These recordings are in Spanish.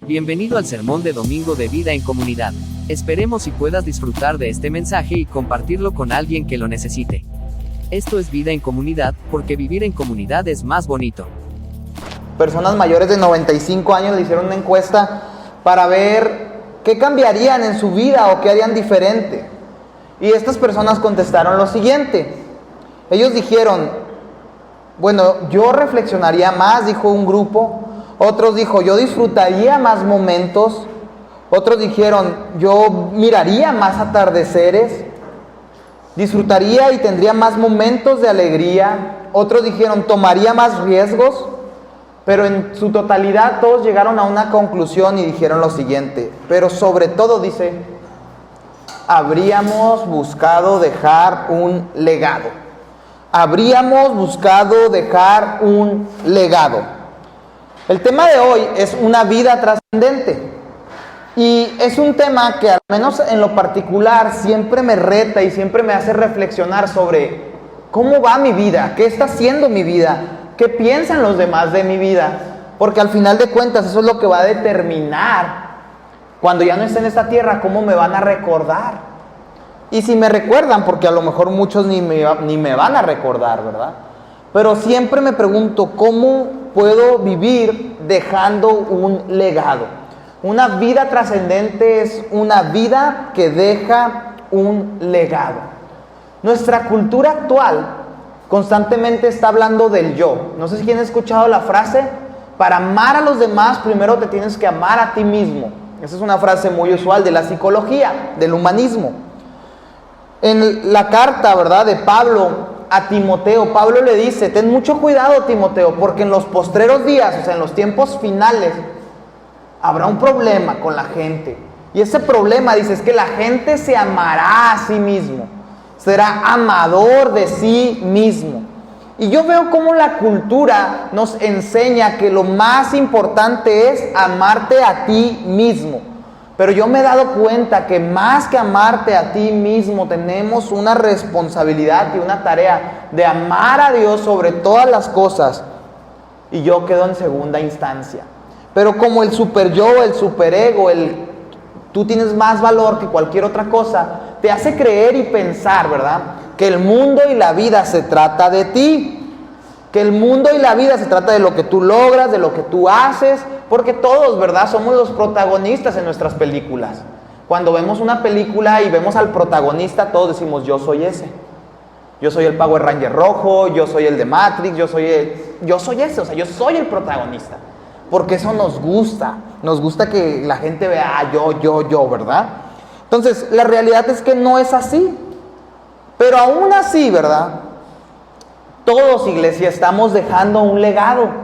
Bienvenido al sermón de domingo de Vida en Comunidad. Esperemos y puedas disfrutar de este mensaje y compartirlo con alguien que lo necesite. Esto es Vida en Comunidad, porque vivir en comunidad es más bonito. Personas mayores de 95 años le hicieron una encuesta para ver qué cambiarían en su vida o qué harían diferente. Y estas personas contestaron lo siguiente. Ellos dijeron, bueno, yo reflexionaría más, dijo un grupo. Otros dijo, yo disfrutaría más momentos. Otros dijeron, yo miraría más atardeceres. Disfrutaría y tendría más momentos de alegría. Otros dijeron, tomaría más riesgos. Pero en su totalidad todos llegaron a una conclusión y dijeron lo siguiente. Pero sobre todo, dice, habríamos buscado dejar un legado. Habríamos buscado dejar un legado. El tema de hoy es una vida trascendente. Y es un tema que al menos en lo particular siempre me reta y siempre me hace reflexionar sobre cómo va mi vida, qué está haciendo mi vida, qué piensan los demás de mi vida. Porque al final de cuentas eso es lo que va a determinar cuando ya no esté en esta tierra, cómo me van a recordar. Y si me recuerdan, porque a lo mejor muchos ni me van a recordar, ¿verdad? Pero siempre me pregunto, ¿cómo puedo vivir dejando un legado? Una vida trascendente es una vida que deja un legado. Nuestra cultura actual constantemente está hablando del yo. No sé si quién ha escuchado la frase, para amar a los demás primero te tienes que amar a ti mismo. Esa es una frase muy usual de la psicología, del humanismo. En la carta, ¿verdad?, de Pablo a Timoteo, Pablo le dice, ten mucho cuidado, Timoteo, porque en los postreros días, o sea, en los tiempos finales, habrá un problema con la gente. Y ese problema, dice, es que la gente se amará a sí mismo, será amador de sí mismo. Y yo veo cómo la cultura nos enseña que lo más importante es amarte a ti mismo. Pero yo me he dado cuenta que más que amarte a ti mismo, tenemos una responsabilidad y una tarea de amar a Dios sobre todas las cosas. Y yo quedo en segunda instancia. Pero como el super yo, el superego, tú tienes más valor que cualquier otra cosa, te hace creer y pensar, ¿verdad?, que el mundo y la vida se trata de ti. Que el mundo y la vida se trata de lo que tú logras, de lo que tú haces, porque todos, ¿verdad?, somos los protagonistas en nuestras películas. Cuando vemos una película y vemos al protagonista, todos decimos, yo soy ese. Yo soy el Power Ranger rojo, yo soy el de Matrix, yo soy ese, o sea, yo soy el protagonista. Porque eso nos gusta que la gente vea, yo, ¿verdad? Entonces, la realidad es que no es así. Pero aún así, ¿verdad?, todos, iglesia, estamos dejando un legado.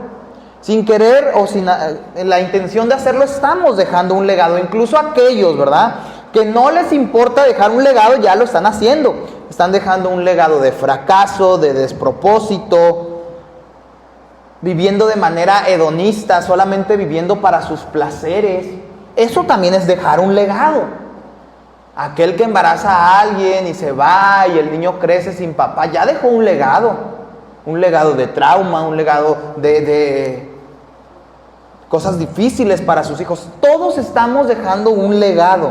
Sin querer o sin la intención de hacerlo, estamos dejando un legado. Incluso aquellos, ¿verdad?, que no les importa dejar un legado, ya lo están haciendo. Están dejando un legado de fracaso, de despropósito, viviendo de manera hedonista, solamente viviendo para sus placeres. Eso también es dejar un legado. Aquel que embaraza a alguien y se va y el niño crece sin papá, ya dejó un legado. Un legado de trauma, un legado de cosas difíciles para sus hijos. Todos estamos dejando un legado.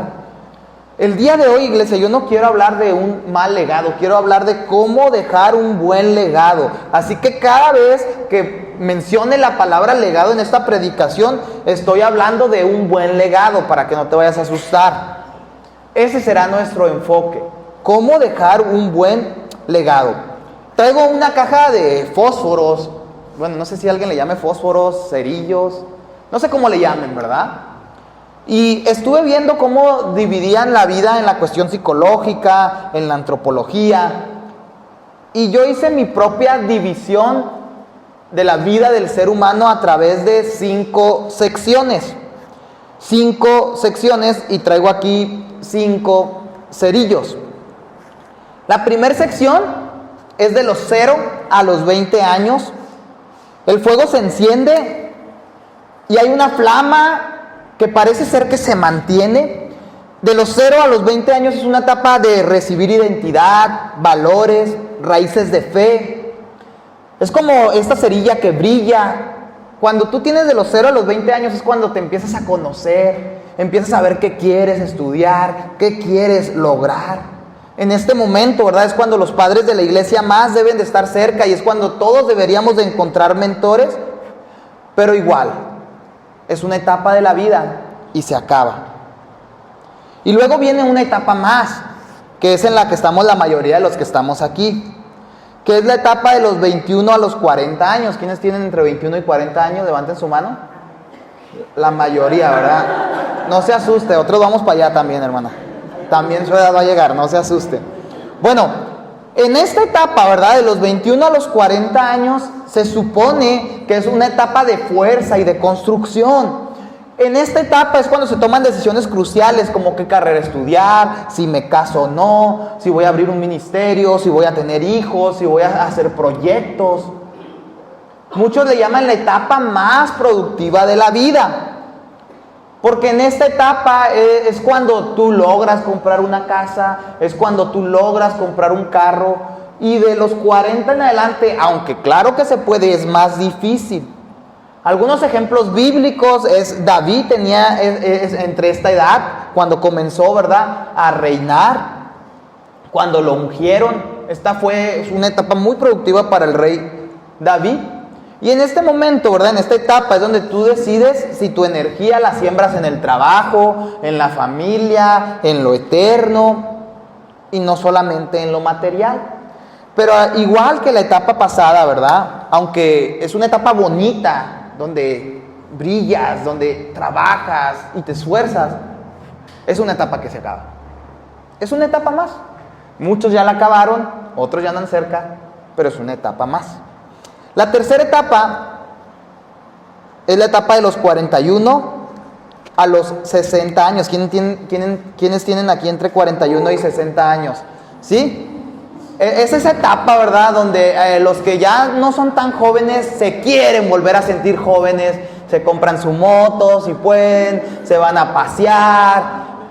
El día de hoy, iglesia, yo no quiero hablar de un mal legado, quiero hablar de cómo dejar un buen legado. Así que cada vez que mencione la palabra legado en esta predicación, estoy hablando de un buen legado, para que no te vayas a asustar. Ese será nuestro enfoque, cómo dejar un buen legado. Traigo una caja de fósforos, bueno, no sé si alguien le llame fósforos, cerillos, no sé cómo le llamen, ¿verdad? Y estuve viendo cómo dividían la vida en la cuestión psicológica, en la antropología, y yo hice mi propia división de la vida del ser humano a través de 5 secciones. 5 secciones, y traigo aquí 5 cerillos. La primera sección es de los 0 a los 20 años. El fuego se enciende y hay una flama que parece ser que se mantiene. De los 0 a los 20 años es una etapa de recibir identidad, valores, raíces de fe. Es como esta cerilla que brilla Cuando tú tienes de los 0 a los 20 años es cuando te empiezas a conocer, empiezas a ver qué quieres estudiar, qué quieres lograr. En este momento, ¿verdad? Es cuando los padres de la iglesia más deben de estar cerca y es cuando todos deberíamos de encontrar mentores, pero igual, es una etapa de la vida y se acaba. Y luego viene una etapa más, que es en la que estamos la mayoría de los que estamos aquí, que es la etapa de los 21 a los 40 años. ¿Quiénes tienen entre 21 y 40 años? Levanten su mano. La mayoría, ¿verdad? No se asuste, otros vamos para allá también, hermana. También su edad va a llegar, no se asuste. Bueno, en esta etapa, ¿verdad? De los 21 a los 40 años, se supone que es una etapa de fuerza y de construcción. En esta etapa es cuando se toman decisiones cruciales, como qué carrera estudiar, si me caso o no, si voy a abrir un ministerio, si voy a tener hijos, si voy a hacer proyectos. Muchos le llaman la etapa más productiva de la vida. Porque en esta etapa es cuando tú logras comprar una casa, es cuando tú logras comprar un carro. Y de los 40 en adelante, aunque claro que se puede, es más difícil. Algunos ejemplos bíblicos es David tenía entre esta edad, cuando comenzó, ¿verdad?, a reinar, cuando lo ungieron. Esta fue una etapa muy productiva para el rey David. Y en este momento, ¿verdad?, en esta etapa es donde tú decides si tu energía la siembras en el trabajo, en la familia, en lo eterno y no solamente en lo material. Pero igual que la etapa pasada, ¿verdad?, aunque es una etapa bonita, donde brillas, donde trabajas y te esfuerzas, es una etapa que se acaba. Es una etapa más. Muchos ya la acabaron, otros ya andan cerca, pero es una etapa más. La tercera etapa es la etapa de los 41 a los 60 años. ¿Quiénes tienen aquí entre 41 y 60 años? ¿Sí? Es esa etapa, ¿verdad?, donde los que ya no son tan jóvenes se quieren volver a sentir jóvenes, se compran su moto, si pueden, se van a pasear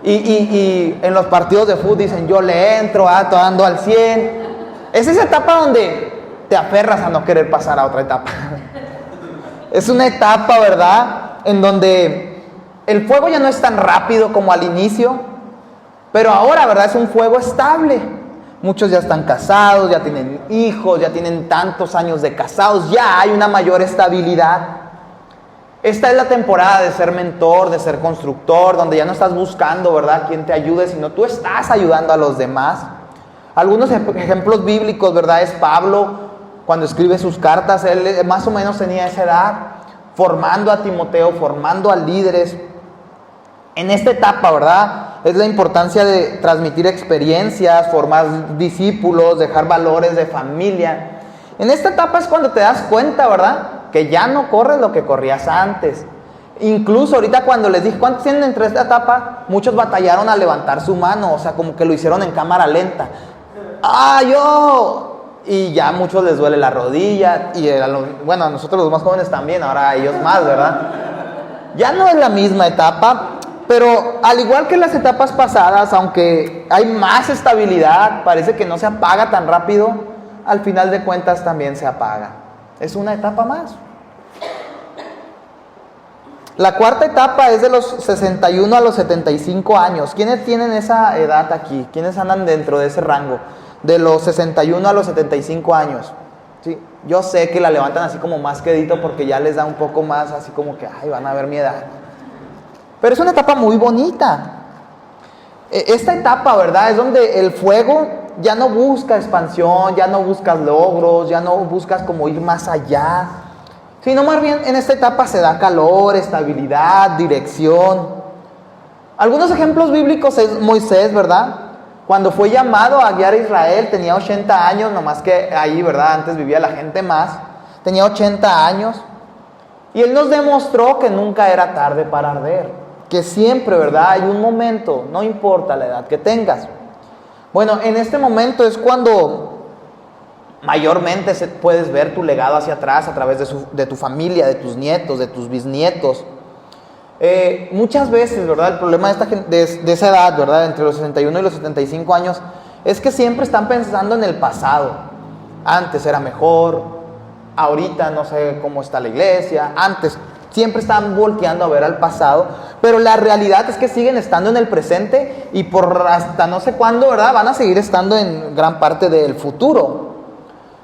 y en los partidos de fútbol dicen yo le entro, ando al 100. Es esa etapa donde te aferras a no querer pasar a otra etapa. Es una etapa, ¿verdad?, en donde el fuego ya no es tan rápido como al inicio, pero ahora, ¿verdad?, es un fuego estable. Muchos ya están casados, ya tienen hijos, ya tienen tantos años de casados, ya hay una mayor estabilidad. Esta es la temporada de ser mentor, de ser constructor, donde ya no estás buscando, ¿verdad?, quién te ayude, sino tú estás ayudando a los demás. Algunos ejemplos bíblicos, ¿verdad?, es Pablo, cuando escribe sus cartas, él más o menos tenía esa edad, formando a Timoteo, formando a líderes. En esta etapa, ¿verdad?, es la importancia de transmitir experiencias, formar discípulos, dejar valores de familia. En esta etapa es cuando te das cuenta, ¿verdad?, que ya no corres lo que corrías antes. Incluso ahorita cuando les dije, ¿cuántos tienen entre esta etapa? Muchos batallaron a levantar su mano, o sea, como que lo hicieron en cámara lenta. ¡Ah, yo! Y ya a muchos les duele la rodilla, y bueno, a nosotros los más jóvenes también, ahora a ellos más, ¿verdad? Ya no es la misma etapa. Pero al igual que las etapas pasadas, aunque hay más estabilidad, parece que no se apaga tan rápido, al final de cuentas también se apaga. Es una etapa más. La cuarta etapa es de los 61 a los 75 años. ¿Quiénes tienen esa edad aquí? ¿Quiénes andan dentro de ese rango? De los 61 a los 75 años. Sí, yo sé que la levantan así como más quedito porque ya les da un poco más así como que, ay, van a ver mi edad. Pero es una etapa muy bonita. Esta etapa, ¿verdad?, es donde el fuego ya no busca expansión, ya no buscas logros, ya no buscas como ir más allá, sino más bien en esta etapa se da calor, estabilidad, dirección. Algunos ejemplos bíblicos es Moisés, ¿verdad? Cuando fue llamado a guiar a Israel tenía 80 años, nomás que ahí, ¿verdad?, antes vivía la gente más. Tenía 80 años y él nos demostró que nunca era tarde para arder. Que siempre, ¿verdad?, hay un momento, no importa la edad que tengas. Bueno, en este momento es cuando mayormente puedes ver tu legado hacia atrás a través de tu familia, de tus nietos, de tus bisnietos. Muchas veces, ¿verdad?, el problema de esa edad, ¿verdad?, entre los 61 y los 75 años, es que siempre están pensando en el pasado. Antes era mejor, Ahorita no sé cómo está la iglesia, antes siempre están volteando a ver al pasado, pero la realidad es que siguen estando en el presente y por hasta no sé cuándo, ¿verdad? Van a seguir estando en gran parte del futuro.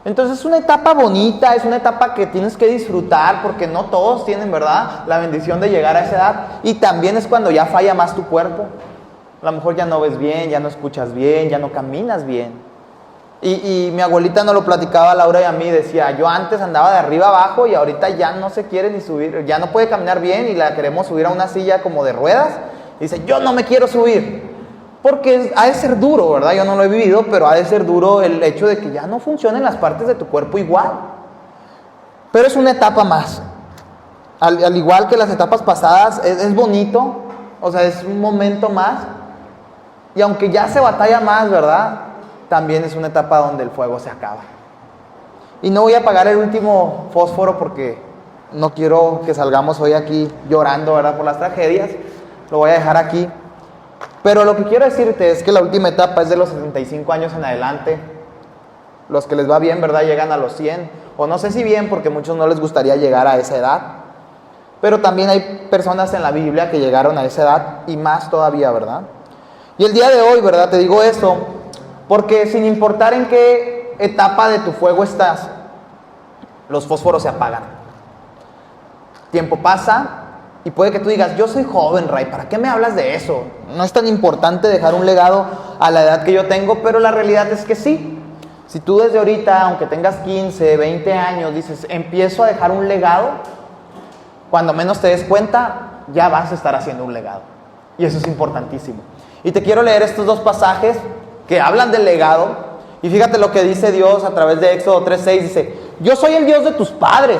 Entonces es una etapa bonita, es una etapa que tienes que disfrutar porque no todos tienen, ¿verdad?, la bendición de llegar a esa edad. Y también es cuando ya falla más tu cuerpo. A lo mejor ya no ves bien, ya no escuchas bien, ya no caminas bien. Y mi abuelita nos lo platicaba a Laura y a mí, decía, yo antes andaba de arriba abajo y ahorita ya no se quiere ni subir, ya no puede caminar bien y la queremos subir a una silla como de ruedas. Y dice, yo no me quiero subir. Porque ha de ser duro, ¿verdad? Yo no lo he vivido, pero ha de ser duro el hecho de que ya no funcionen las partes de tu cuerpo igual. Pero es una etapa más. Al igual que las etapas pasadas, es bonito, o sea, es un momento más. Y aunque ya se batalla más, ¿verdad?, también es una etapa donde el fuego se acaba. Y no voy a apagar el último fósforo porque no quiero que salgamos hoy aquí llorando, ¿verdad?, por las tragedias. Lo voy a dejar aquí. Pero lo que quiero decirte es que la última etapa es de los 65 años en adelante. Los que les va bien, ¿verdad?, llegan a los 100. O no sé si bien, porque a muchos no les gustaría llegar a esa edad. Pero también hay personas en la Biblia que llegaron a esa edad y más todavía, ¿verdad? Y el día de hoy, ¿verdad?, te digo eso porque sin importar en qué etapa de tu fuego estás, los fósforos se apagan. Tiempo pasa y puede que tú digas, yo soy joven, Ray, ¿para qué me hablas de eso? No es tan importante dejar un legado a la edad que yo tengo, pero la realidad es que sí. Si tú desde ahorita, aunque tengas 15, 20 años, dices, empiezo a dejar un legado, cuando menos te des cuenta, ya vas a estar haciendo un legado. Y eso es importantísimo. Y te quiero leer estos dos pasajes que hablan del legado. Y fíjate lo que dice Dios a través de Éxodo 3:6. Dice, yo soy el Dios de tus padres.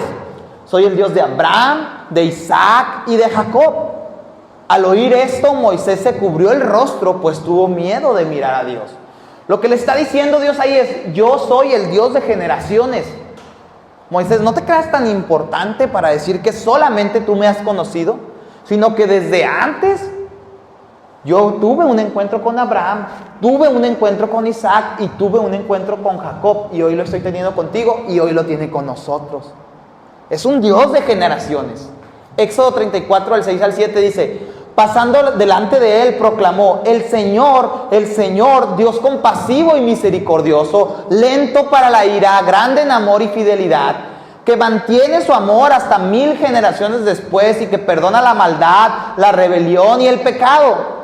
Soy el Dios de Abraham, de Isaac y de Jacob. Al oír esto, Moisés se cubrió el rostro, pues tuvo miedo de mirar a Dios. Lo que le está diciendo Dios ahí es, yo soy el Dios de generaciones. Moisés, no te creas tan importante para decir que solamente tú me has conocido, sino que desde antes yo tuve un encuentro con Abraham, tuve un encuentro con Isaac y tuve un encuentro con Jacob, y hoy lo estoy teniendo contigo y hoy lo tiene con nosotros. Es un Dios de generaciones. Éxodo 34, al 6 al 7 dice, pasando delante de él proclamó, el Señor, Dios compasivo y misericordioso, lento para la ira, grande en amor y fidelidad, que mantiene su amor hasta 1000 generaciones después y que perdona la maldad, la rebelión y el pecado.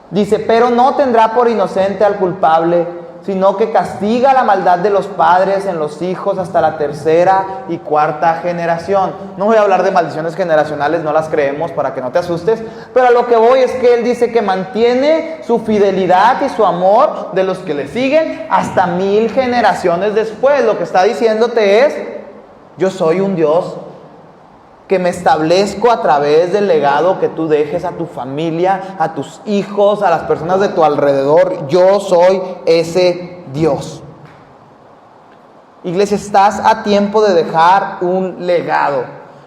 Dice, pero no tendrá por inocente al culpable, sino que castiga la maldad de los padres en los hijos hasta la 3ª y 4ª generación. No voy a hablar de maldiciones generacionales, no las creemos para que no te asustes, pero a lo que voy es que él dice que mantiene su fidelidad y su amor de los que le siguen hasta 1000 generaciones después. Lo que está diciéndote es, yo soy un Dios que me establezco a través del legado que tú dejes a tu familia, a tus hijos, a las personas de tu alrededor. Yo soy ese Dios. Iglesia, estás a tiempo de dejar un legado.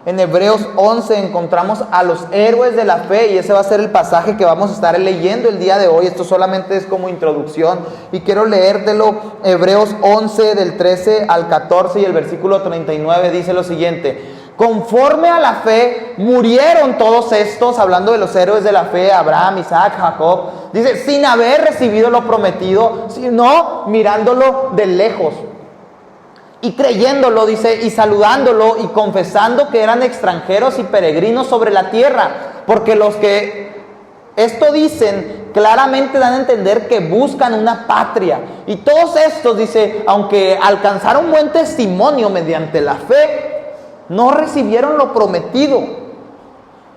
En Hebreos 11 encontramos a los héroes de la fe y ese va a ser el pasaje que vamos a estar leyendo el día de hoy. Esto solamente es como introducción y quiero leértelo. Hebreos 11 del 13 al 14 y el versículo 39 dice lo siguiente. Conforme a la fe, murieron todos estos, hablando de los héroes de la fe, Abraham, Isaac, Jacob, dice, sin haber recibido lo prometido, sino mirándolo de lejos, y creyéndolo, dice, y saludándolo, y confesando que eran extranjeros y peregrinos sobre la tierra, porque los que esto dicen, claramente dan a entender que buscan una patria, y todos estos, dice, aunque alcanzaron buen testimonio mediante la fe, no recibieron lo prometido.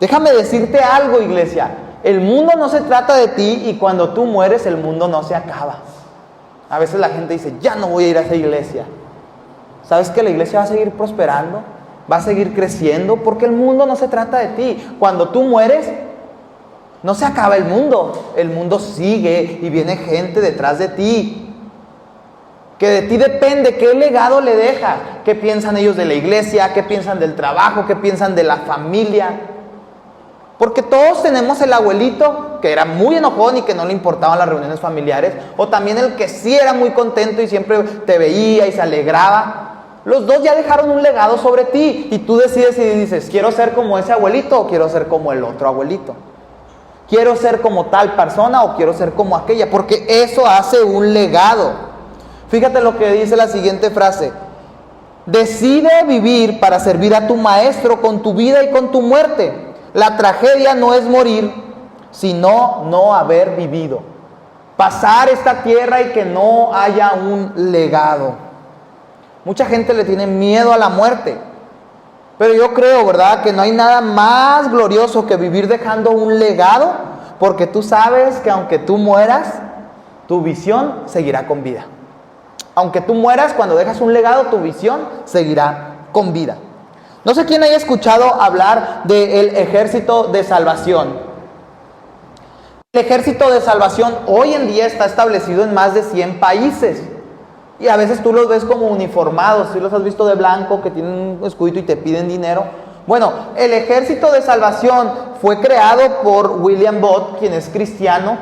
Déjame decirte algo, iglesia. El mundo no se trata de ti y cuando tú mueres el mundo no se acaba. A veces la gente dice, ya no voy a ir a esa iglesia. ¿Sabes que la iglesia va a seguir prosperando? Va a seguir creciendo porque el mundo no se trata de ti. Cuando tú mueres, no se acaba el mundo sigue y viene gente detrás de ti. Que de ti depende qué legado le dejas, qué piensan ellos de la iglesia, qué piensan del trabajo, qué piensan de la familia. Porque todos tenemos el abuelito que era muy enojón y que no le importaban las reuniones familiares, o también el que sí era muy contento y siempre te veía y se alegraba. Los dos ya dejaron un legado sobre ti y tú decides y dices, quiero ser como ese abuelito o quiero ser como el otro abuelito. Quiero ser como tal persona o quiero ser como aquella, porque eso hace un legado. Fíjate lo que dice la siguiente frase. Decide vivir para servir a tu maestro con tu vida y con tu muerte. La tragedia no es morir, sino no haber vivido. Pasar esta tierra y que no haya un legado. Mucha gente le tiene miedo a la muerte, pero yo creo, ¿verdad?, que no hay nada más glorioso que vivir dejando un legado, porque tú sabes que aunque tú mueras, tu visión seguirá con vida. Aunque tú mueras, cuando dejas un legado, tu visión seguirá con vida. No sé quién haya escuchado hablar del Ejército de Salvación. El Ejército de Salvación hoy en día está establecido en más de 100 países. Y a veces tú los ves como uniformados, si los has visto de blanco, que tienen un escudito y te piden dinero. Bueno, el Ejército de Salvación fue creado por William Booth, quien es cristiano.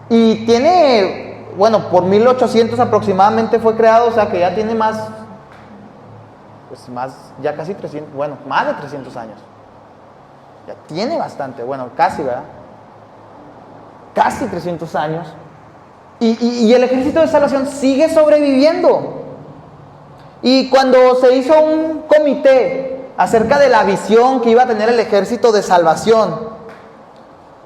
Y tiene, bueno, por 1800 aproximadamente fue creado, o sea que ya tiene más, ya casi 300, bueno, más de 300 años. Ya tiene bastante, bueno, casi, ¿verdad? Casi 300 años. Y el Ejército de Salvación sigue sobreviviendo. Y cuando se hizo un comité acerca de la visión que iba a tener el Ejército de Salvación,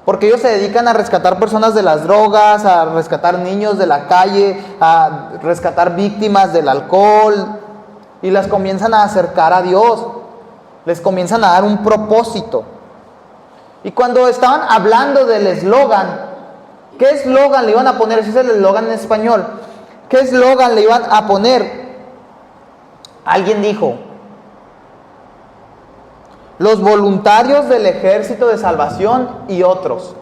porque ellos se dedican a rescatar personas de las drogas, a rescatar niños de la calle, a rescatar víctimas del alcohol, y las comienzan a acercar a Dios, les comienzan a dar un propósito. Y cuando estaban hablando del eslogan, ¿qué eslogan le iban a poner? Ese es el eslogan en español. ¿Qué eslogan le iban a poner? Alguien dijo, los voluntarios del Ejército de Salvación y otros.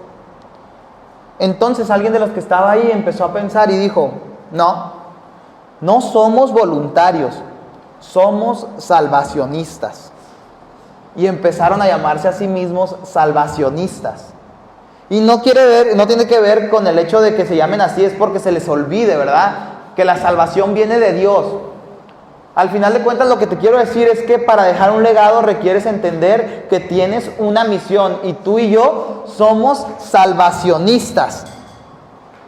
Entonces alguien de los que estaba ahí empezó a pensar y dijo, no somos voluntarios, somos salvacionistas. Y empezaron a llamarse a sí mismos salvacionistas. Y no tiene que ver con el hecho de que se llamen así, es porque se les olvide, ¿verdad?, que la salvación viene de Dios. Al final de cuentas, lo que te quiero decir es que para dejar un legado requieres entender que tienes una misión, y tú y yo somos salvacionistas.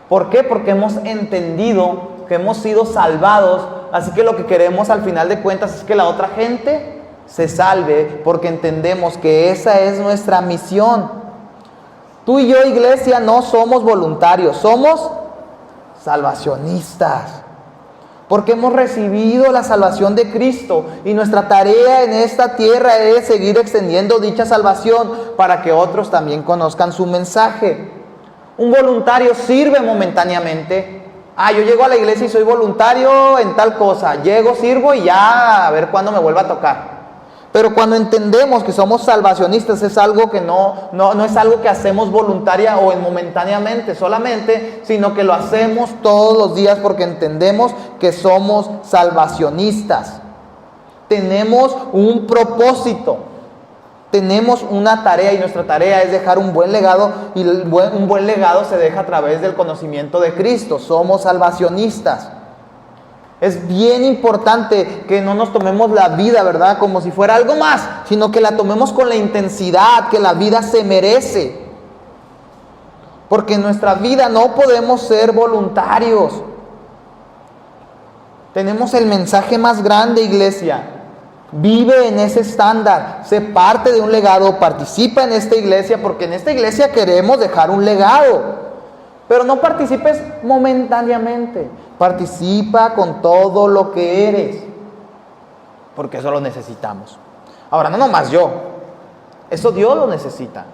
¿Por qué? Porque hemos entendido que hemos sido salvados, así que lo que queremos al final de cuentas es que la otra gente se salve, porque entendemos que esa es nuestra misión. Tú y yo, iglesia, no somos voluntarios, somos salvacionistas. Porque hemos recibido la salvación de Cristo y nuestra tarea en esta tierra es seguir extendiendo dicha salvación para que otros también conozcan su mensaje. Un voluntario sirve momentáneamente. Yo llego a la iglesia y soy voluntario en tal cosa. Llego, sirvo y ya a ver cuándo me vuelva a tocar. Pero cuando entendemos que somos salvacionistas, es algo que no es algo que hacemos voluntaria o momentáneamente solamente, sino que lo hacemos todos los días porque entendemos que somos salvacionistas. Tenemos un propósito, tenemos una tarea, y nuestra tarea es dejar un buen legado, y un buen legado se deja a través del conocimiento de Cristo. Somos salvacionistas. Es bien importante que no nos tomemos la vida, ¿verdad?, como si fuera algo más, sino que la tomemos con la intensidad que la vida se merece. Porque en nuestra vida no podemos ser voluntarios. Tenemos el mensaje más grande, iglesia. Vive en ese estándar, sé parte de un legado, participa en esta iglesia, porque en esta iglesia queremos dejar un legado. Pero no participes momentáneamente, participa con todo lo que eres, porque eso lo necesitamos. Ahora, no nomás yo, eso Dios lo necesita.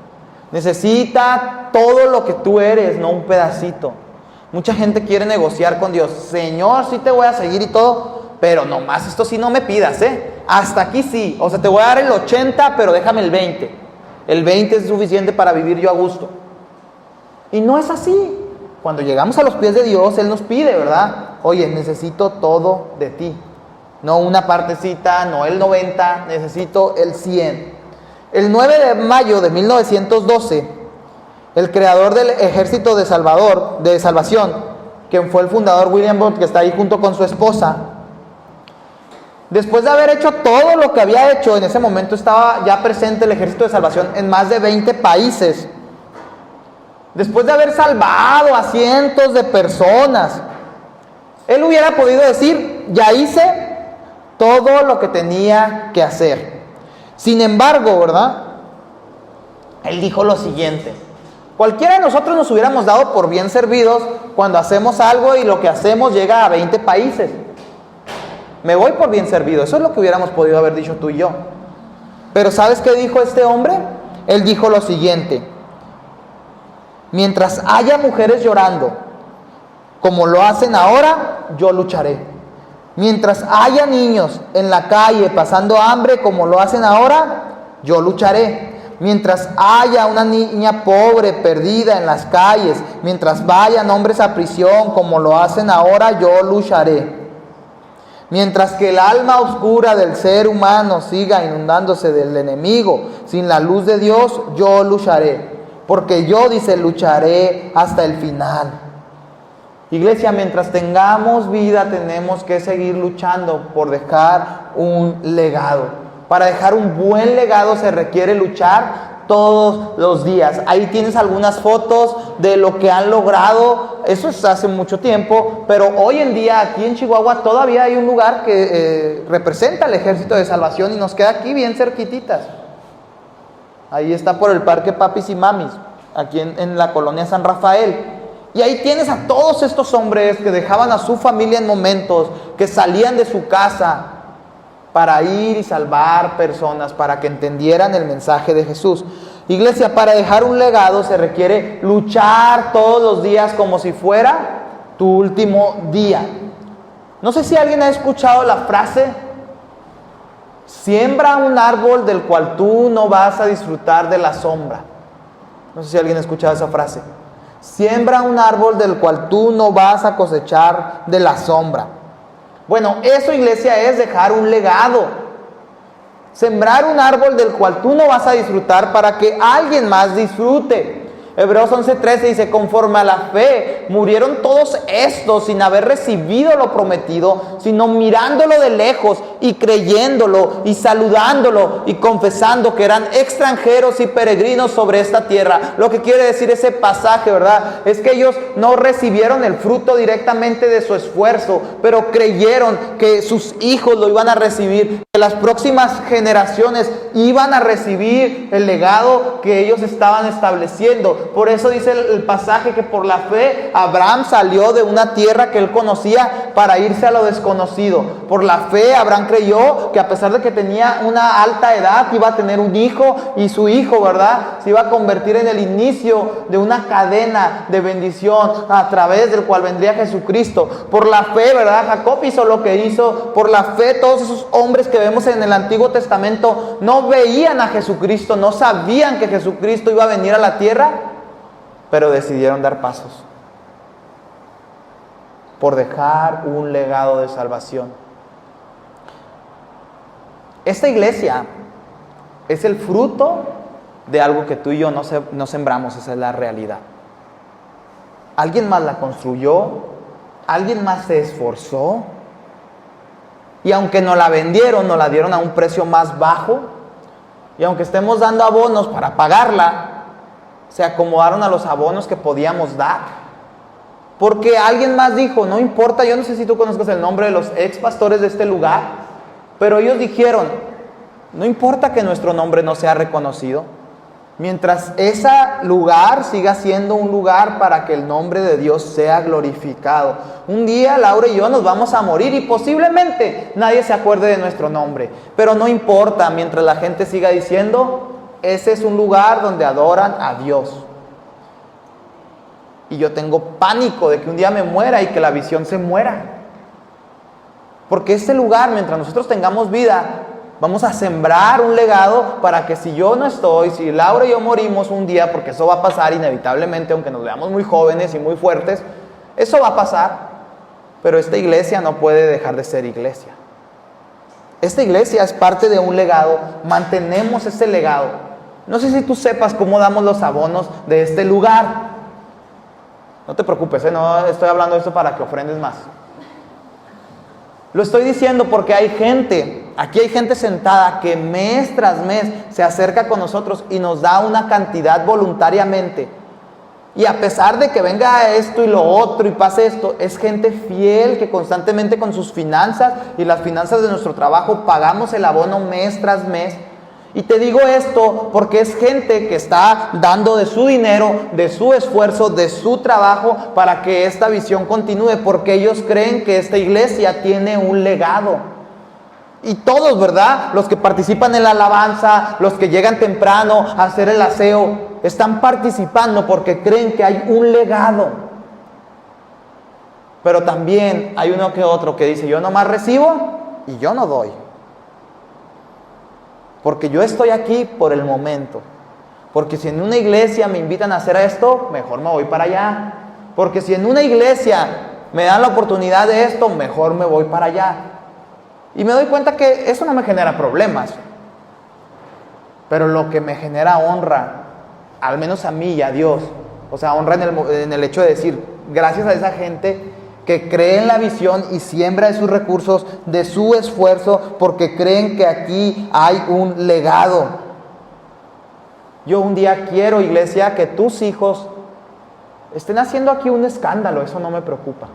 Necesita todo lo que tú eres, no un pedacito. Mucha gente quiere negociar con Dios. Señor, sí te voy a seguir y todo, pero nomás esto sí no me pidas, hasta aquí sí. O sea, te voy a dar el 80, pero déjame el 20. El 20 es suficiente para vivir yo a gusto. Y no es así. Cuando llegamos a los pies de Dios, Él nos pide, ¿verdad? Oye, necesito todo de ti. No una partecita, no el 90, necesito el 100. El 9 de mayo de 1912, el creador del Ejército de Salvación, quien fue el fundador William Booth, que está ahí junto con su esposa, Después de haber hecho todo lo que había hecho, en ese momento estaba ya presente el Ejército de Salvación en más de 20 países. Después de haber salvado a cientos de personas, él hubiera podido decir, ya hice todo lo que tenía que hacer. Sin embargo, ¿verdad? Él dijo lo siguiente: cualquiera de nosotros nos hubiéramos dado por bien servidos cuando hacemos algo y lo que hacemos llega a 20 países. Me voy por bien servido. Eso es lo que hubiéramos podido haber dicho tú y yo. Pero ¿sabes qué dijo este hombre? Él dijo lo siguiente: mientras haya mujeres llorando, como lo hacen ahora, yo lucharé. Mientras haya niños en la calle pasando hambre, como lo hacen ahora, yo lucharé. Mientras haya una niña pobre perdida en las calles, mientras vayan hombres a prisión, como lo hacen ahora, yo lucharé. Mientras que el alma oscura del ser humano siga inundándose del enemigo sin la luz de Dios, yo lucharé. Porque yo, dice, lucharé hasta el final. Iglesia, mientras tengamos vida, tenemos que seguir luchando por dejar un legado. Para dejar un buen legado se requiere luchar todos los días. Ahí tienes algunas fotos de lo que han logrado. Eso es hace mucho tiempo, pero hoy en día aquí en Chihuahua todavía hay un lugar que representa al Ejército de Salvación y nos queda aquí bien cerquititas. Ahí está por el Parque Papis y Mamis, aquí en la colonia San Rafael. Y ahí tienes a todos estos hombres que dejaban a su familia en momentos, que salían de su casa para ir y salvar personas, para que entendieran el mensaje de Jesús. Iglesia, para dejar un legado se requiere luchar todos los días como si fuera tu último día. No sé si alguien ha escuchado la frase: siembra un árbol del cual tú no vas a disfrutar de la sombra. No sé si alguien ha escuchado esa frase. Siembra un árbol del cual tú no vas a cosechar de la sombra. Bueno, eso, iglesia, es dejar un legado. Sembrar un árbol del cual tú no vas a disfrutar para que alguien más disfrute. Hebreos 11:13 dice: conforme a la fe murieron todos estos sin haber recibido lo prometido, sino mirándolo de lejos y creyéndolo y saludándolo y confesando que eran extranjeros y peregrinos sobre esta tierra. Lo que quiere decir ese pasaje, ¿verdad?, es que ellos no recibieron el fruto directamente de su esfuerzo, pero creyeron que sus hijos lo iban a recibir, que las próximas generaciones iban a recibir el legado que ellos estaban estableciendo. Por eso dice el pasaje que por la fe Abraham salió de una tierra que él conocía para irse a lo desconocido. Por la fe Abraham creyó que a pesar de que tenía una alta edad, iba a tener un hijo, y su hijo, ¿verdad?, se iba a convertir en el inicio de una cadena de bendición a través del cual vendría Jesucristo. Por la fe, ¿verdad?, Jacob hizo lo que hizo. Por la fe todos esos hombres que vemos en el Antiguo Testamento no veían a Jesucristo, no sabían que Jesucristo iba a venir a la tierra, pero decidieron dar pasos por dejar un legado de salvación. Esta iglesia es el fruto de algo que tú y yo no sembramos. Esa es la realidad. Alguien más la construyó, alguien más se esforzó, y aunque nos la vendieron, nos la dieron a un precio más bajo, y aunque estemos dando abonos para pagarla, se acomodaron a los abonos que podíamos dar, porque alguien más dijo: no importa. Yo no sé si tú conozcas el nombre de los ex pastores de este lugar, pero ellos dijeron: no importa que nuestro nombre no sea reconocido, mientras ese lugar siga siendo un lugar para que el nombre de Dios sea glorificado. Un día Laura y yo nos vamos a morir y posiblemente nadie se acuerde de nuestro nombre, pero no importa, mientras la gente siga diciendo: ese es un lugar donde adoran a Dios. Y yo tengo pánico de que un día me muera y que la visión se muera, porque ese lugar, mientras nosotros tengamos vida, vamos a sembrar un legado para que si yo no estoy, si Laura y yo morimos un día, porque eso va a pasar inevitablemente, aunque nos veamos muy jóvenes y muy fuertes, eso va a pasar, pero esta iglesia no puede dejar de ser iglesia. Esta iglesia es parte de un legado, mantenemos ese legado. No sé si tú sepas cómo damos los abonos de este lugar. No te preocupes, no estoy hablando de esto para que ofrendes más. Lo estoy diciendo porque hay gente, aquí hay gente sentada que mes tras mes se acerca con nosotros y nos da una cantidad voluntariamente. Y a pesar de que venga esto y lo otro y pase esto, es gente fiel que constantemente con sus finanzas y las finanzas de nuestro trabajo pagamos el abono mes tras mes. Y te digo esto porque es gente que está dando de su dinero, de su esfuerzo, de su trabajo para que esta visión continúe, porque ellos creen que esta iglesia tiene un legado. Y todos, ¿verdad? Los que participan en la alabanza, los que llegan temprano a hacer el aseo, están participando porque creen que hay un legado. Pero también hay uno que otro que dice, yo nomás recibo y yo no doy. Porque yo estoy aquí por el momento. Porque si en una iglesia me invitan a hacer esto, mejor me voy para allá. Porque si en una iglesia me dan la oportunidad de esto, mejor me voy para allá. Y me doy cuenta que eso no me genera problemas. Pero lo que me genera honra, al menos a mí y a Dios, o sea, honra en el hecho de decir, gracias a esa gente que cree en la visión y siembra de sus recursos, de su esfuerzo, porque creen que aquí hay un legado. Yo un día quiero, iglesia, que tus hijos estén haciendo aquí un escándalo, eso no me preocupa.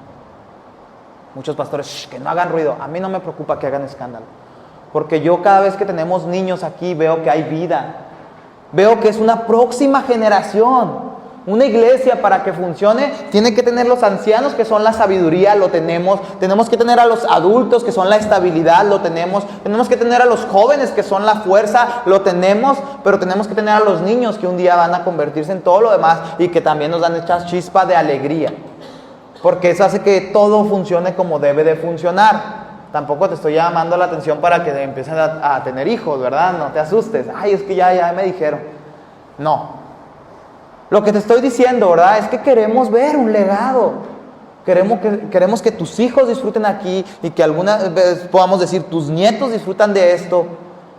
Muchos pastores, que no hagan ruido, a mí no me preocupa que hagan escándalo, porque yo cada vez que tenemos niños aquí veo que hay vida, veo que es una próxima generación. Una iglesia para que funcione tiene que tener los ancianos que son la sabiduría, lo tenemos que tener a los adultos que son la estabilidad, lo tenemos que tener a los jóvenes que son la fuerza, lo tenemos, pero tenemos que tener a los niños que un día van a convertirse en todo lo demás y que también nos dan esta chispa de alegría, porque eso hace que todo funcione como debe de funcionar. Tampoco te estoy llamando la atención para que empiecen a tener hijos, ¿verdad? No te asustes, ay, es que ya me dijeron, no. Lo que te estoy diciendo, ¿verdad? Es que queremos ver un legado. Queremos que tus hijos disfruten aquí y que alguna vez podamos decir, tus nietos disfrutan de esto.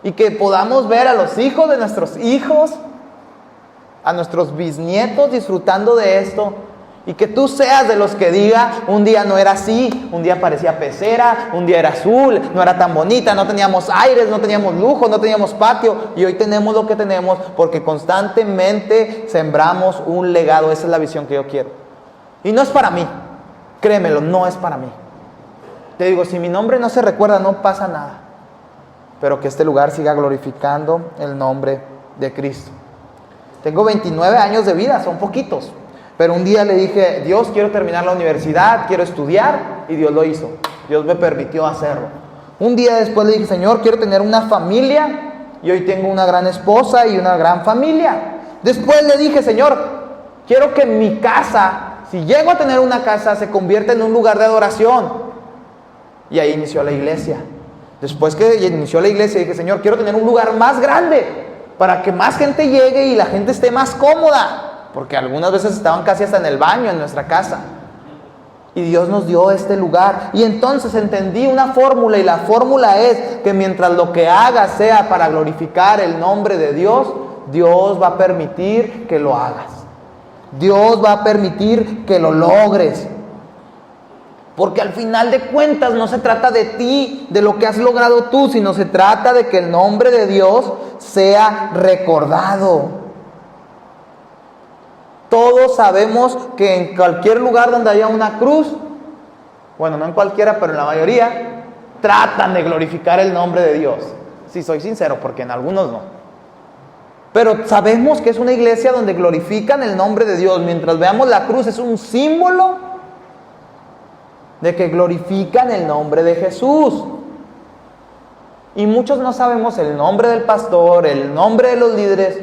Y que podamos ver a los hijos de nuestros hijos, a nuestros bisnietos disfrutando de esto. Y que tú seas de los que diga, un día no era así, un día parecía pecera, un día era azul, no era tan bonita, no teníamos aires, no teníamos lujo, no teníamos patio, y hoy tenemos lo que tenemos porque constantemente sembramos un legado. Esa es la visión que yo quiero. Y no es para mí, créemelo, no es para mí. Te digo, si mi nombre no se recuerda, no pasa nada, pero que este lugar siga glorificando el nombre de Cristo. Tengo 29 años de vida, son poquitos. Pero un día le dije, Dios, quiero terminar la universidad, quiero estudiar, y Dios lo hizo. Dios me permitió hacerlo. Un día después le dije, Señor, quiero tener una familia, y hoy tengo una gran esposa y una gran familia. Después le dije, Señor, quiero que mi casa, si llego a tener una casa, se convierta en un lugar de adoración. Y ahí inició la iglesia. Después que inició la iglesia, dije, Señor, quiero tener un lugar más grande, para que más gente llegue y la gente esté más cómoda. Porque algunas veces estaban casi hasta en el baño en nuestra casa. Y Dios nos dio este lugar. Y entonces entendí una fórmula, y la fórmula es que mientras lo que hagas sea para glorificar el nombre de Dios, Dios va a permitir que lo hagas. Dios va a permitir que lo logres. Porque al final de cuentas no se trata de ti, de lo que has logrado tú, sino se trata de que el nombre de Dios sea recordado. Todos sabemos que en cualquier lugar donde haya una cruz, bueno, no en cualquiera, pero en la mayoría, tratan de glorificar el nombre de Dios. Si soy sincero, porque en algunos no. Pero sabemos que es una iglesia donde glorifican el nombre de Dios. Mientras veamos la cruz, es un símbolo de que glorifican el nombre de Jesús. Y muchos no sabemos el nombre del pastor, el nombre de los líderes,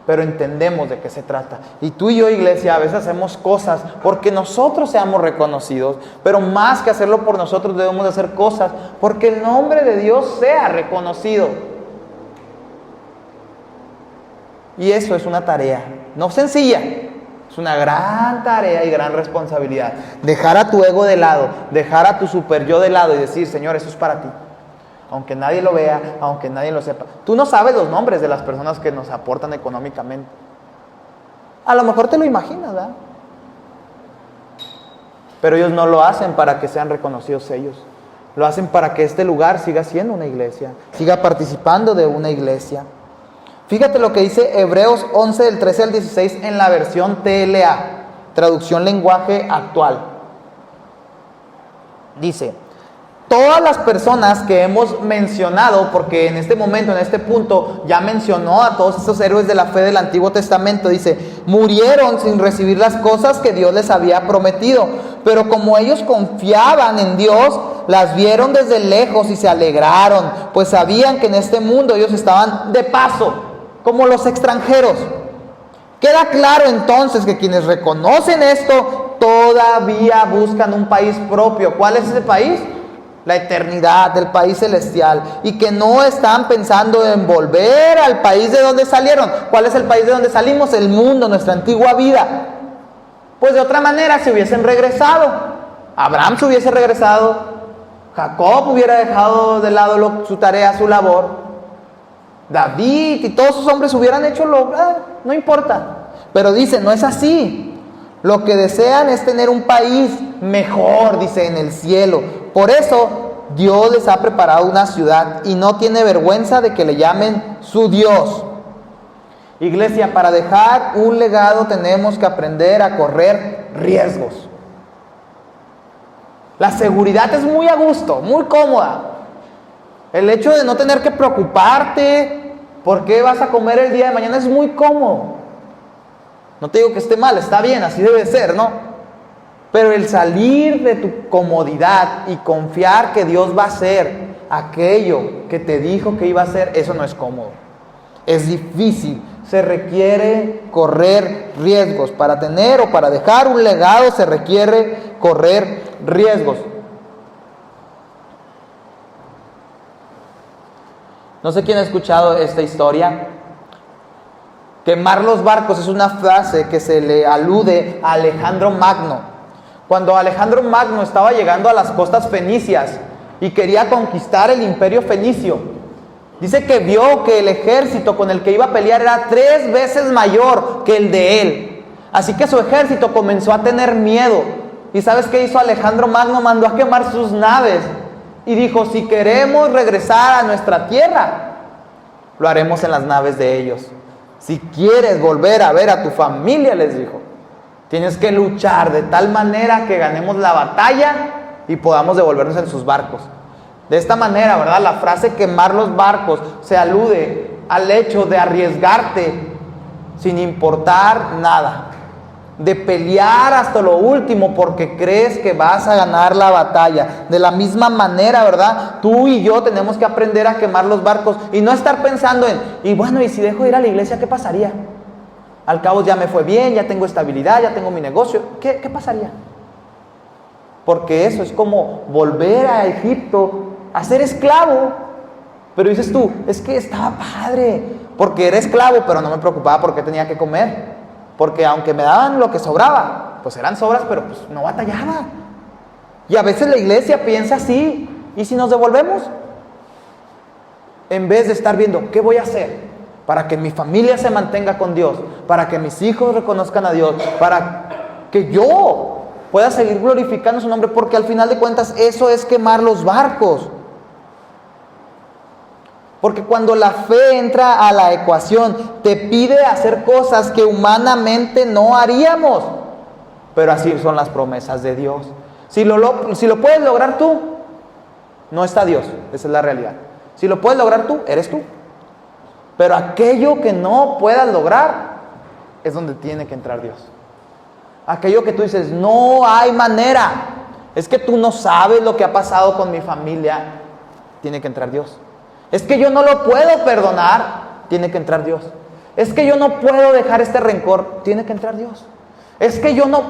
pero entendemos de qué se trata. Y tú y yo, iglesia, a veces hacemos cosas porque nosotros seamos reconocidos, pero más que hacerlo por nosotros, debemos de hacer cosas porque el nombre de Dios sea reconocido. Y eso es una tarea, no sencilla, es una gran tarea y gran responsabilidad. Dejar a tu ego de lado, dejar a tu super yo de lado y decir, Señor, eso es para ti. Aunque nadie lo vea, aunque nadie lo sepa. Tú no sabes los nombres de las personas que nos aportan económicamente. A lo mejor te lo imaginas, ¿verdad? Pero ellos no lo hacen para que sean reconocidos ellos. lo hacen para que este lugar siga siendo una iglesia, siga participando de una iglesia. Fíjate lo que dice Hebreos 11 del 13 al 16 en la versión TLA, traducción lenguaje actual. Dice: todas las personas que hemos mencionado, porque en este momento, en este punto, ya mencionó a todos esos héroes de la fe del Antiguo Testamento, dice, murieron sin recibir las cosas que Dios les había prometido, pero como ellos confiaban en Dios, las vieron desde lejos y se alegraron, pues sabían que en este mundo ellos estaban de paso, como los extranjeros. Queda claro entonces que quienes reconocen esto, todavía buscan un país propio. ¿Cuál es ese país? La eternidad, el país celestial, y que no están pensando en volver al país de donde salieron. ¿Cuál es el país de donde salimos? El mundo, nuestra antigua vida. Pues de otra manera se hubiesen regresado. Abraham se hubiese regresado, Jacob hubiera dejado de lado su tarea, su labor, David y todos sus hombres hubieran hecho no importa. Pero dice, no es así. Lo que desean es tener un país mejor, dice, en el cielo. Por eso Dios les ha preparado una ciudad y no tiene vergüenza de que le llamen su Dios. Iglesia, para dejar un legado tenemos que aprender a correr riesgos. La seguridad es muy a gusto, muy cómoda. El hecho de no tener que preocuparte por qué vas a comer el día de mañana es muy cómodo. No te digo que esté mal, está bien, así debe ser, ¿no? Pero el salir de tu comodidad y confiar que Dios va a hacer aquello que te dijo que iba a hacer, eso no es cómodo. Es difícil, se requiere correr riesgos. Para tener o para dejar un legado se requiere correr riesgos. No sé quién ha escuchado esta historia. Quemar los barcos es una frase que se le alude a Alejandro Magno. Cuando Alejandro Magno estaba llegando a las costas fenicias y quería conquistar el imperio fenicio, dice que vio que el ejército con el que iba a pelear era 3 veces mayor que el de él. Así que su ejército comenzó a tener miedo. ¿Y sabes qué hizo Alejandro Magno? Mandó a quemar sus naves y dijo, si queremos regresar a nuestra tierra, lo haremos en las naves de ellos. Si quieres volver a ver a tu familia, les dijo, tienes que luchar de tal manera que ganemos la batalla y podamos devolvernos en sus barcos. De esta manera, ¿verdad? La frase quemar los barcos se alude al hecho de arriesgarte sin importar nada, de pelear hasta lo último porque crees que vas a ganar la batalla. De la misma manera, ¿verdad? Tú y yo tenemos que aprender a quemar los barcos y no estar pensando y si dejo de ir a la iglesia, ¿qué pasaría? Al cabo ya me fue bien, ya tengo estabilidad, ya tengo mi negocio. ¿Qué pasaría? Porque eso es como volver a Egipto a ser esclavo. Pero dices tú, es que estaba padre, porque era esclavo, pero no me preocupaba porque tenía que comer. Porque aunque me daban lo que sobraba, pues eran sobras, pero pues no batallaba. Y a veces la iglesia piensa así. ¿Y si nos devolvemos? En vez de estar viendo, ¿qué voy a hacer para que mi familia se mantenga con Dios? Para que mis hijos reconozcan a Dios. Para que yo pueda seguir glorificando su nombre. Porque al final de cuentas eso es quemar los barcos. Porque cuando la fe entra a la ecuación, te pide hacer cosas que humanamente no haríamos. Pero así son las promesas de Dios. Si lo puedes lograr tú, no está Dios. Esa es la realidad. Si lo puedes lograr tú, eres tú. Pero aquello que no puedas lograr, es donde tiene que entrar Dios. Aquello que tú dices, no hay manera. Es que tú no sabes lo que ha pasado con mi familia. Tiene que entrar Dios. Es que yo no lo puedo perdonar, tiene que entrar Dios. Es que yo no puedo dejar este rencor, tiene que entrar Dios. Es que yo no...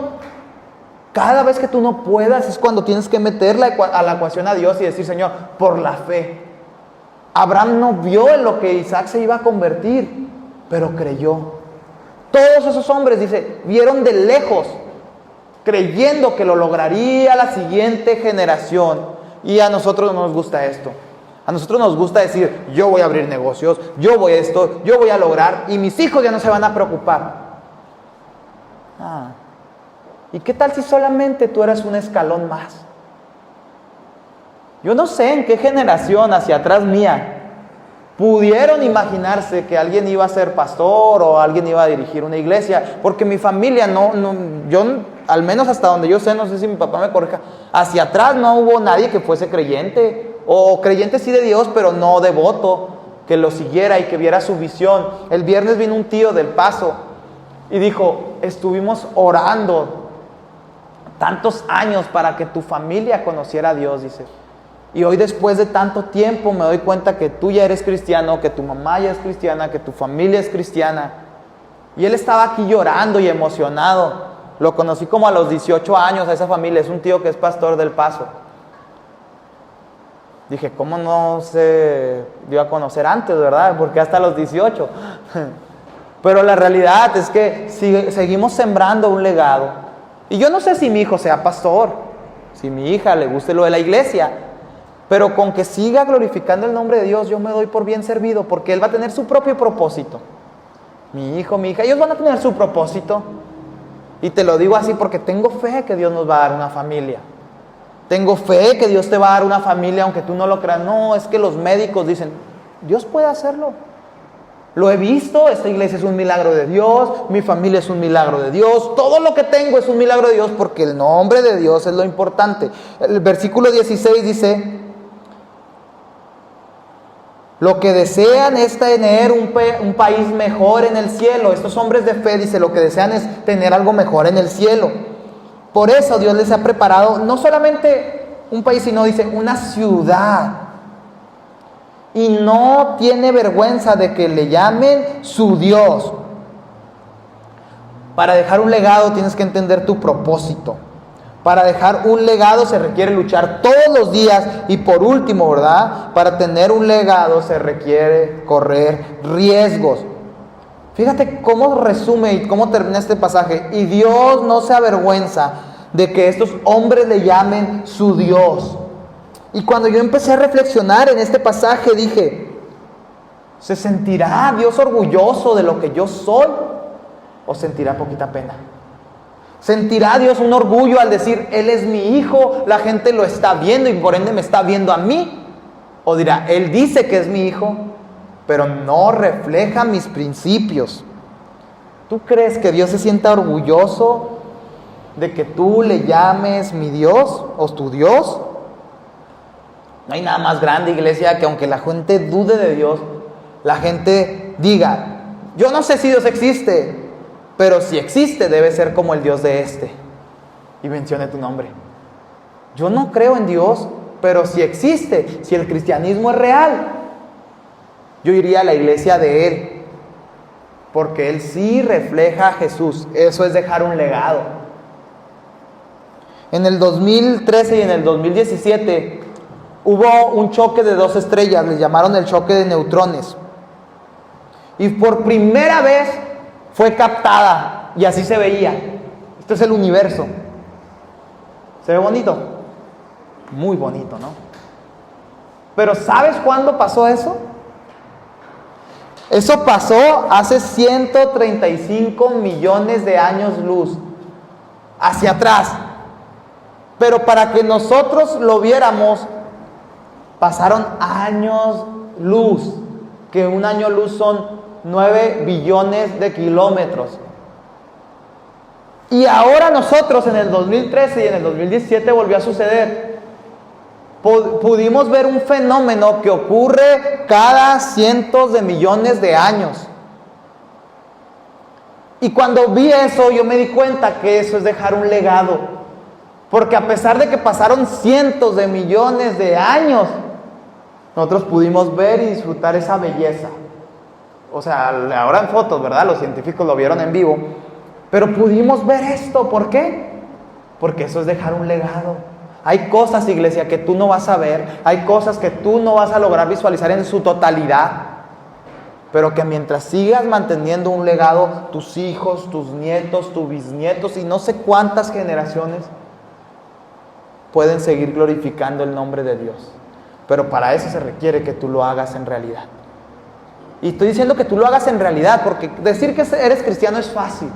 Cada vez que tú no puedas es cuando tienes que meterla a la ecuación a Dios y decir, Señor, por la fe. Abraham no vio en lo que Isaac se iba a convertir, pero creyó. Todos esos hombres, dice, vieron de lejos, creyendo que lo lograría la siguiente generación. Y a nosotros no nos gusta esto. A nosotros nos gusta decir, yo voy a abrir negocios, yo voy a esto, yo voy a lograr, y mis hijos ya no se van a preocupar. ¿Y qué tal si solamente tú eres un escalón más? Yo no sé en qué generación hacia atrás mía pudieron imaginarse que alguien iba a ser pastor o alguien iba a dirigir una iglesia, porque mi familia yo al menos hasta donde yo sé, no sé si mi papá me corrija, hacia atrás no hubo nadie que fuese creyente, o creyente sí de Dios, pero no devoto, que lo siguiera y que viera su visión. El viernes vino un tío del Paso y dijo, estuvimos orando tantos años para que tu familia conociera a Dios, dice. Y hoy, después de tanto tiempo, me doy cuenta que tú ya eres cristiano, que tu mamá ya es cristiana, que tu familia es cristiana. Y él estaba aquí llorando y emocionado. Lo conocí como a los 18 años a esa familia. Es un tío que es pastor del Paso. Dije, ¿cómo no se dio a conocer antes, verdad? Porque hasta los 18. Pero la realidad es que seguimos sembrando un legado. Y yo no sé si mi hijo sea pastor, si mi hija le guste lo de la iglesia, pero con que siga glorificando el nombre de Dios, yo me doy por bien servido, porque él va a tener su propio propósito. Mi hijo, mi hija, ellos van a tener su propósito. Y te lo digo así porque tengo fe que Dios nos va a dar una familia. Tengo fe que Dios te va a dar una familia, aunque tú no lo creas. No, es que los médicos dicen, Dios puede hacerlo. Lo he visto, esta iglesia es un milagro de Dios, mi familia es un milagro de Dios, todo lo que tengo es un milagro de Dios, porque el nombre de Dios es lo importante. El versículo 16 dice, lo que desean es tener un país mejor en el cielo. Estos hombres de fe, dice, lo que desean es tener algo mejor en el cielo. Por eso Dios les ha preparado no solamente un país, sino, dice, una ciudad. Y no tiene vergüenza de que le llamen su Dios. Para dejar un legado tienes que entender tu propósito. Para dejar un legado se requiere luchar todos los días. Y por último, ¿verdad? Para tener un legado se requiere correr riesgos. Fíjate cómo resume y cómo termina este pasaje. Y Dios no se avergüenza de que estos hombres le llamen su Dios. Y cuando yo empecé a reflexionar en este pasaje, dije, ¿se sentirá Dios orgulloso de lo que yo soy? ¿O sentirá poquita pena? ¿Sentirá Dios un orgullo al decir, Él es mi hijo, la gente lo está viendo y por ende me está viendo a mí? ¿O dirá, Él dice que es mi hijo, pero no refleja mis principios? ¿Tú crees que Dios se sienta orgulloso de que tú le llames mi Dios o tu Dios? No hay nada más grande, iglesia, que aunque la gente dude de Dios, la gente diga, yo no sé si Dios existe, pero si existe debe ser como el Dios de este. Y mencione tu nombre. Yo no creo en Dios, pero si existe, si el cristianismo es real, yo iría a la iglesia de Él, porque Él sí refleja a Jesús. Eso es dejar un legado. En el 2013 y en el 2017 hubo un choque de dos estrellas, le llamaron el choque de neutrones. Y por primera vez fue captada y así se veía. Esto es el universo. ¿Se ve bonito? Muy bonito, ¿no? Pero ¿sabes cuándo pasó eso? Eso pasó hace 135 millones de años luz hacia atrás. Pero para que nosotros lo viéramos, pasaron años luz, que un año luz son 9 billones de kilómetros. Y ahora nosotros en el 2013 y en el 2017 volvió a suceder. Pudimos ver un fenómeno que ocurre cada cientos de millones de años. Y cuando vi eso, yo me di cuenta que eso es dejar un legado. Porque a pesar de que pasaron cientos de millones de años, nosotros pudimos ver y disfrutar esa belleza. O sea, ahora en fotos, ¿verdad? Los científicos lo vieron en vivo. Pero pudimos ver esto. ¿Por qué? Porque eso es dejar un legado. Hay cosas, iglesia, que tú no vas a ver. Hay cosas que tú no vas a lograr visualizar en su totalidad. Pero que mientras sigas manteniendo un legado, tus hijos, tus nietos, tus bisnietos y no sé cuántas generaciones pueden seguir glorificando el nombre de Dios. Pero para eso se requiere que tú lo hagas en realidad. Y estoy diciendo que tú lo hagas en realidad, porque decir que eres cristiano es fácil.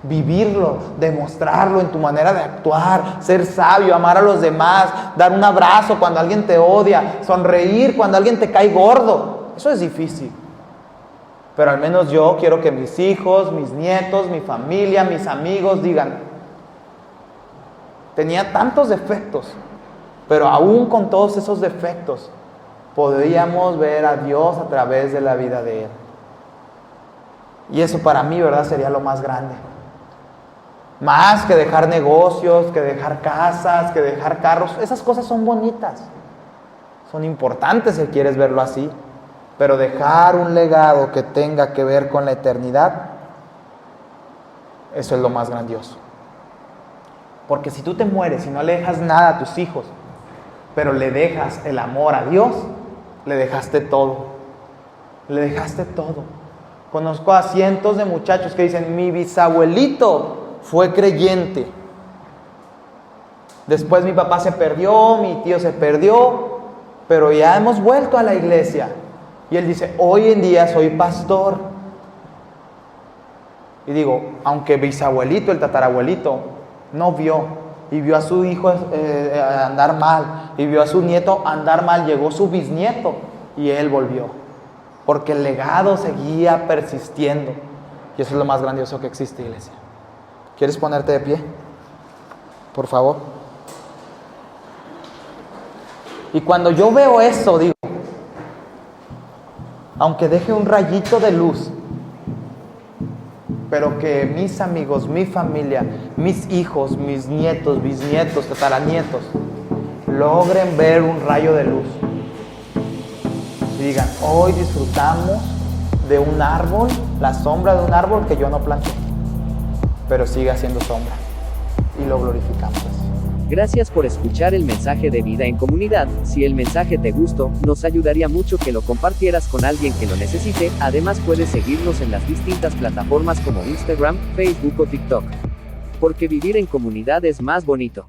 Vivirlo, demostrarlo en tu manera de actuar, ser sabio, amar a los demás, dar un abrazo cuando alguien te odia, sonreír cuando alguien te cae gordo. Eso es difícil. Pero al menos yo quiero que mis hijos, mis nietos, mi familia, mis amigos digan: tenía tantos defectos, pero aún con todos esos defectos, podríamos ver a Dios a través de la vida de Él. Y eso para mí, ¿verdad?, sería lo más grande. Más que dejar negocios, que dejar casas, que dejar carros. Esas cosas son bonitas, son importantes si quieres verlo así. Pero dejar un legado que tenga que ver con la eternidad, eso es lo más grandioso. Porque si tú te mueres y no le dejas nada a tus hijos, pero le dejas el amor a Dios, le dejaste todo. Le dejaste todo. Conozco a cientos de muchachos que dicen: mi bisabuelito fue creyente. Después mi papá se perdió, mi tío se perdió, pero ya hemos vuelto a la iglesia. Y él dice: hoy en día soy pastor. Y digo, aunque bisabuelito, el tatarabuelito, no vio, y vio a su hijo andar mal, y vio a su nieto andar mal, llegó su bisnieto, y él volvió. Porque el legado seguía persistiendo. Y eso es lo más grandioso que existe, iglesia. ¿Quieres ponerte de pie? Por favor. Y cuando yo veo eso, digo, aunque deje un rayito de luz, pero que mis amigos, mi familia, mis hijos, mis nietos, bisnietos, tataranietos, logren ver un rayo de luz. Y digan: hoy disfrutamos de un árbol, la sombra de un árbol que yo no planté, pero sigue haciendo sombra. Y lo glorificamos así. Gracias por escuchar el mensaje de Vida en Comunidad. Si el mensaje te gustó, nos ayudaría mucho que lo compartieras con alguien que lo necesite. Además, puedes seguirnos en las distintas plataformas como Instagram, Facebook o TikTok. Porque vivir en comunidad es más bonito.